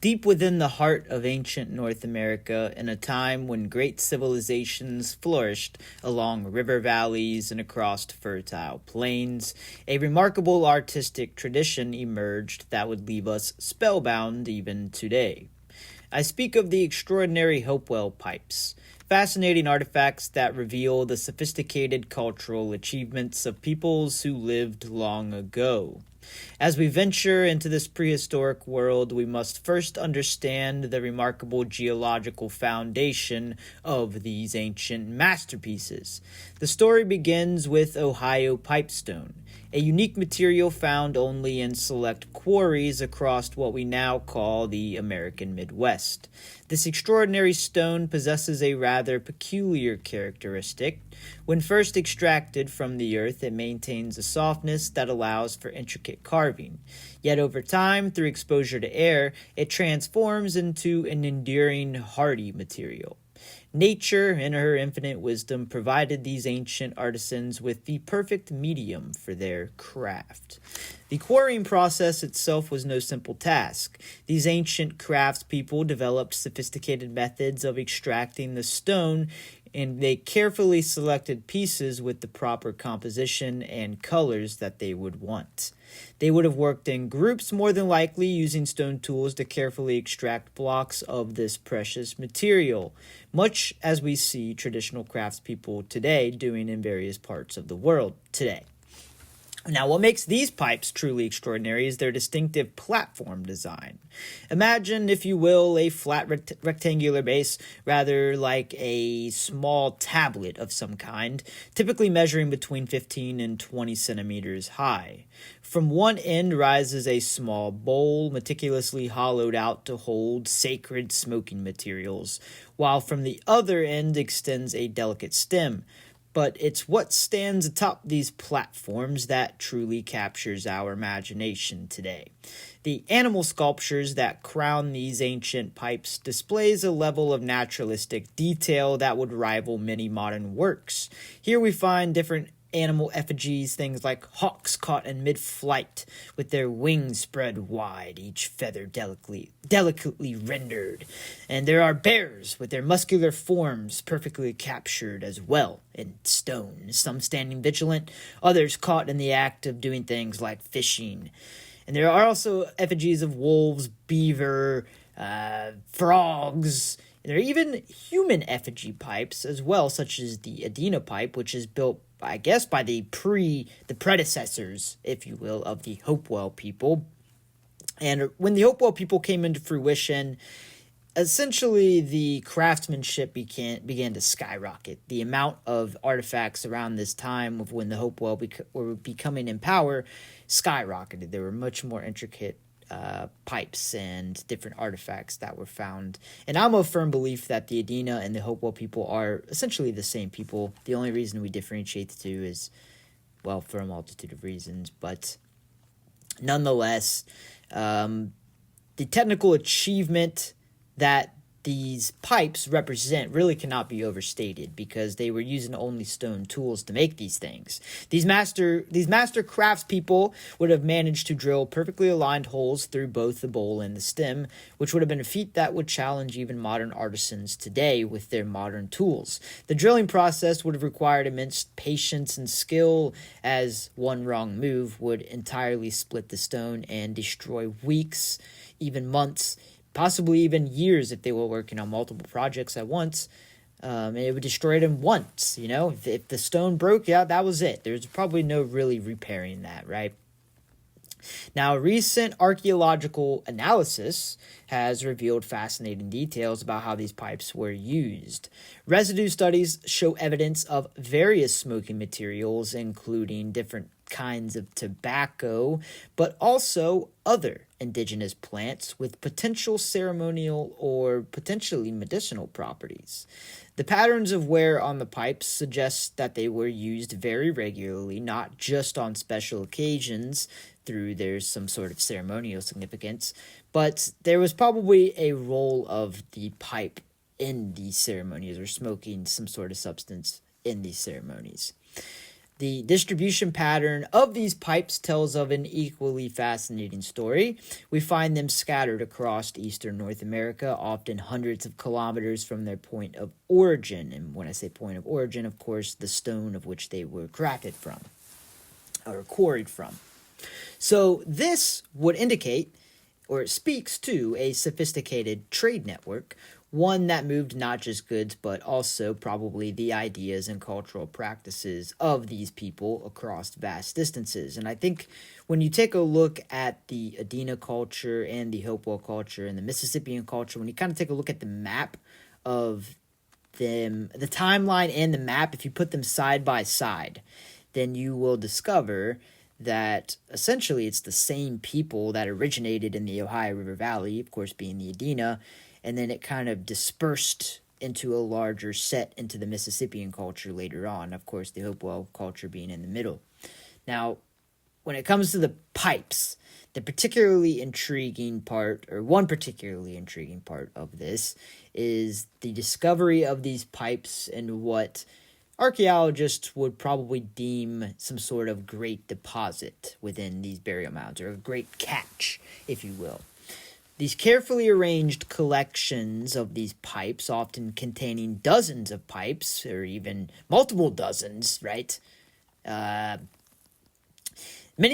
Deep within the heart of ancient North America, in a time when great civilizations flourished along river valleys and across fertile plains, a remarkable artistic tradition emerged that would leave us spellbound even today. I speak of the extraordinary Hopewell pipes, fascinating artifacts that reveal the sophisticated cultural achievements of peoples who lived long ago. As we venture into this prehistoric world, we must first understand the remarkable geological foundation of these ancient masterpieces. The story begins with Ohio pipestone, a unique material found only in select quarries across what we now call the American Midwest. This extraordinary stone possesses a rather peculiar characteristic. When first extracted from the earth, it maintains a softness that allows for intricate carving. Yet over time, through exposure to air, it transforms into an enduring, hardy material. Nature, in her infinite wisdom, provided these ancient artisans with the perfect medium for their craft. The quarrying process itself was no simple task. These ancient craftspeople developed sophisticated methods of extracting the stone, and they carefully selected pieces with the proper composition and colors that they would want. They would have worked in groups, more than likely, using stone tools to carefully extract blocks of this precious material, much as we see traditional craftspeople today doing in various parts of the world today. Now, what makes these pipes truly extraordinary is their distinctive platform design. Imagine, if you will, a flat rectangular base, rather like a small tablet of some kind, typically measuring between 15 and 20 centimeters high. From one end rises a small bowl, meticulously hollowed out to hold sacred smoking materials, while from the other end extends a delicate stem. But it's what stands atop these platforms that truly captures our imagination today. The animal sculptures that crown these ancient pipes displays a level of naturalistic detail that would rival many modern works. Here we find different animal effigies, things like hawks caught in mid-flight, with their wings spread wide, each feather delicately rendered. And there are bears with their muscular forms perfectly captured as well in stone, some standing vigilant, others caught in the act of doing things like fishing. And there are also effigies of wolves, beaver, frogs. There are even human effigy pipes as well, such as the Adena pipe, which is built, I guess, by the predecessors, if you will, of the Hopewell people. And when the Hopewell people came into fruition, essentially the craftsmanship began to skyrocket. The amount of artifacts around this time of when the Hopewell were becoming in power skyrocketed. There were much more intricate pipes and different artifacts that were found. And I'm of firm belief that the Adena and the Hopewell people are essentially the same people. The only reason we differentiate the two is, well, for a multitude of reasons. But nonetheless, the technical achievement that these pipes represent really cannot be overstated, because they were using only stone tools to make these things. These master craftspeople would have managed to drill perfectly aligned holes through both the bowl and the stem, which would have been a feat that would challenge even modern artisans today with their modern tools. The drilling process would have required immense patience and skill, as one wrong move would entirely split the stone and destroy weeks, even months, possibly even years if they were working on multiple projects at once. And it would destroy them once, If the stone broke, yeah, that was it. There's probably no really repairing that, right? Now, recent archaeological analysis has revealed fascinating details about how these pipes were used. Residue studies show evidence of various smoking materials, including different kinds of tobacco, but also other indigenous plants with potential ceremonial or potentially medicinal properties. The patterns of wear on the pipes suggest that they were used very regularly, not just on special occasions through there's some sort of ceremonial significance, but there was probably a role of the pipe in these ceremonies, or smoking some sort of substance in these ceremonies. The distribution pattern of these pipes tells of an equally fascinating story. We find them scattered across eastern North America, often hundreds of kilometers from their point of origin. And when I say point of origin, of course, the stone of which they were crafted from or quarried from. So this would indicate, or it speaks to, a sophisticated trade network, one that moved not just goods, but also probably the ideas and cultural practices of these people across vast distances. And I think when you take a look at the Adena culture and the Hopewell culture and the Mississippian culture, when you kind of take a look at the map of them, the timeline and the map, if you put them side by side, then you will discover that essentially it's the same people that originated in the Ohio River Valley, of course being the Adena, and then it kind of dispersed into a larger set into the Mississippian culture later on, of course the Hopewell culture being in the middle. Now, when it comes to the pipes, the particularly intriguing part, or one particularly intriguing part of this, is the discovery of these pipes and what archaeologists would probably deem some sort of great deposit within these burial mounds, or a great catch, if you will. These carefully arranged collections of these pipes, often containing dozens of pipes, or even multiple dozens, right? Many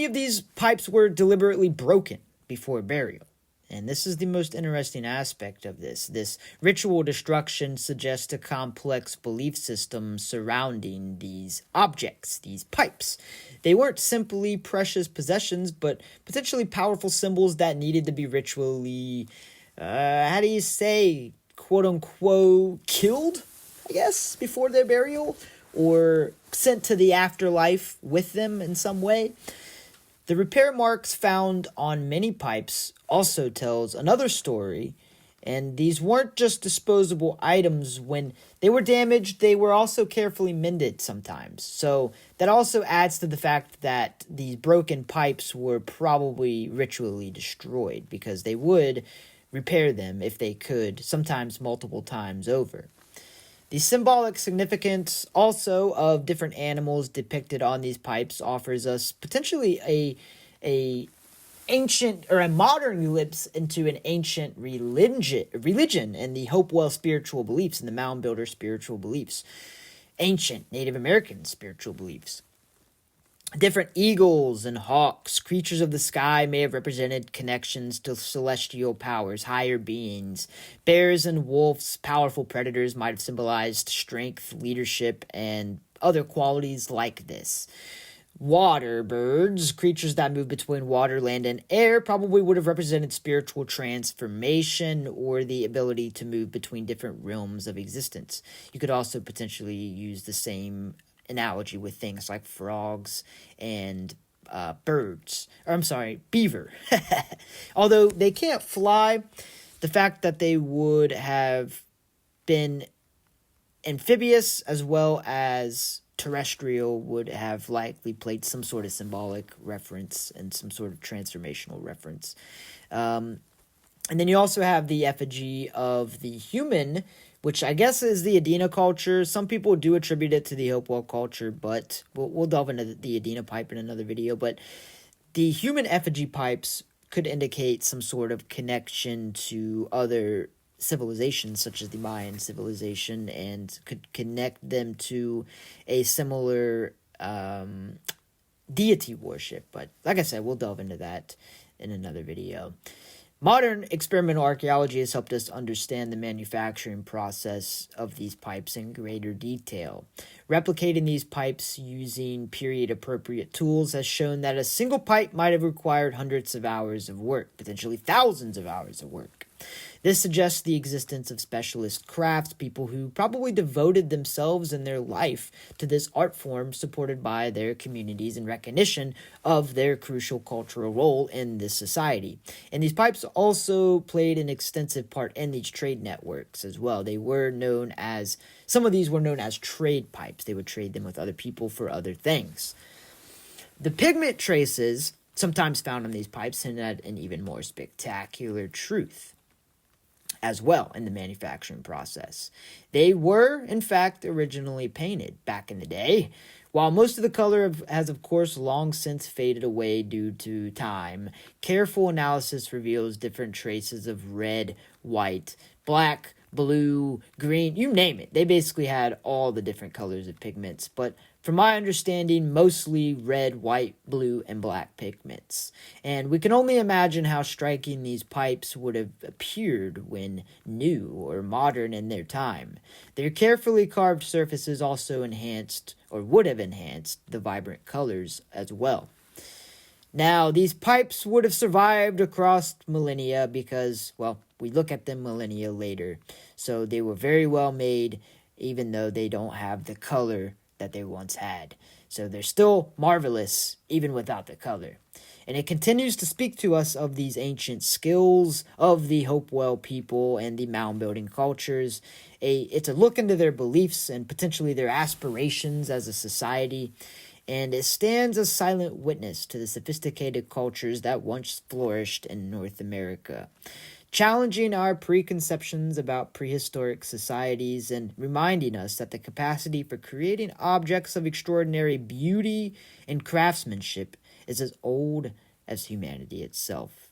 of these pipes were deliberately broken before burial. And this is the most interesting aspect of this. This ritual destruction suggests a complex belief system surrounding these objects, these pipes. They weren't simply precious possessions, but potentially powerful symbols that needed to be ritually, quote-unquote, killed, I guess, before their burial, or sent to the afterlife with them in some way. The repair marks found on many pipes also tells another story, and these weren't just disposable items. When they were damaged, they were also carefully mended sometimes. So that also adds to the fact that these broken pipes were probably ritually destroyed, because they would repair them if they could, sometimes multiple times over. The symbolic significance also of different animals depicted on these pipes offers us potentially a ancient, or a modern glimpse into an ancient religion and the Hopewell spiritual beliefs and the Mound Builder spiritual beliefs, ancient Native American spiritual beliefs. Different eagles and hawks, creatures of the sky, may have represented connections to celestial powers, higher beings. Bears and wolves, powerful predators, might have symbolized strength, leadership, and other qualities like this. Water birds, creatures that move between water, land, and air, probably would have represented spiritual transformation or the ability to move between different realms of existence. You could also potentially use the same analogy with things like frogs and beaver. Although they can't fly, the fact that they would have been amphibious as well as terrestrial would have likely played some sort of symbolic reference and some sort of transformational reference. And then you also have the effigy of the human, which I guess is the Adena culture. Some people do attribute it to the Hopewell culture, but we'll delve into the Adena pipe in another video. But the human effigy pipes could indicate some sort of connection to other civilizations, such as the Mayan civilization, and could connect them to a similar deity worship. But like I said, we'll delve into that in another video. Modern experimental archaeology has helped us understand the manufacturing process of these pipes in greater detail. Replicating these pipes using period-appropriate tools has shown that a single pipe might have required hundreds of hours of work, potentially thousands of hours of work. This suggests the existence of specialist craftspeople who probably devoted themselves and their life to this art form, supported by their communities in recognition of their crucial cultural role in this society. And these pipes also played an extensive part in these trade networks as well. Some of these were known as trade pipes. They would trade them with other people for other things. The pigment traces sometimes found on these pipes hint at an even more spectacular truth as well in the manufacturing process. They were, in fact, originally painted back in the day, While most of the color has, of course, long since faded away due to time, careful analysis reveals different traces of red, white, black, blue, green, you name it. They basically had all the different colors of pigments, but from my understanding, mostly red, white, blue, and black pigments. And we can only imagine how striking these pipes would have appeared when new or modern in their time. Their carefully carved surfaces also enhanced, or would have enhanced, the vibrant colors as well. Now, these pipes would have survived across millennia because, well, we look at them millennia later. So they were very well made, even though they don't have the color that they once had. So they're still marvelous, even without the color. And it continues to speak to us of these ancient skills of the Hopewell people and the mound building cultures. It's a look into their beliefs and potentially their aspirations as a society. And it stands as silent witness to the sophisticated cultures that once flourished in North America, challenging our preconceptions about prehistoric societies and reminding us that the capacity for creating objects of extraordinary beauty and craftsmanship is as old as humanity itself.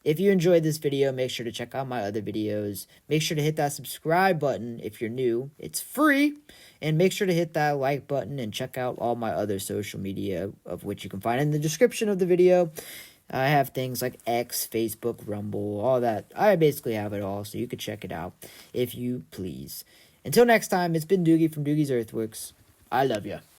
If you enjoyed this video, make sure to check out my other videos. Make sure to hit that subscribe button if you're new. It's free. And make sure to hit that like button and check out all my other social media, of which you can find in the description of the video. I have things like X, Facebook, Rumble, all that. I basically have it all, so you could check it out if you please. Until next time, it's been Doogie from Doogie's Earthworks. I love ya.